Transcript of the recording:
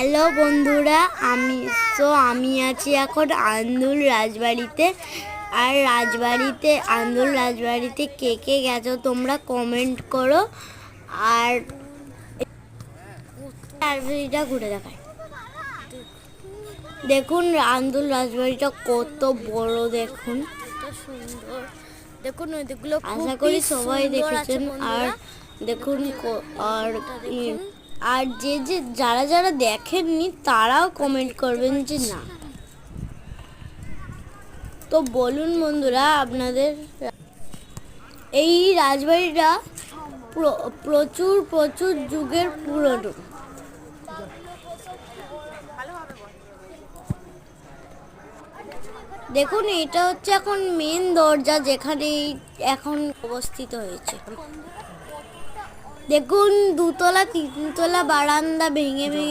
Hello বন্ধুরা, আমি আছি এখন আন্দুল রাজবাড়িতে। আর আন্দুল রাজবাড়িতে কে কে গেছো তোমরা কমেন্ট করো। আর রাজবাড়িটা ঘুরে দেখায়। দেখুন আন্দুল রাজবাড়িটা কত বড়, দেখুন সুন্দর। দেখুন ওইগুলো আশা করি সবাই দেখেছেন। আর দেখুন আর যারা যারা দেখেননি তারাও কমেন্ট করবেন যে না। তো বলুন বন্ধুরা, আপনাদের এই রাজবাড়িটা প্রচুর প্রচুর যুগের পুরনো। দেখুন এটা হচ্ছে এখন মেন দরজা, যেখানে এখন অবস্থিত হয়েছে। দেখুন দুতলা তিনতলা বারান্দা ভেঙে ভেঙে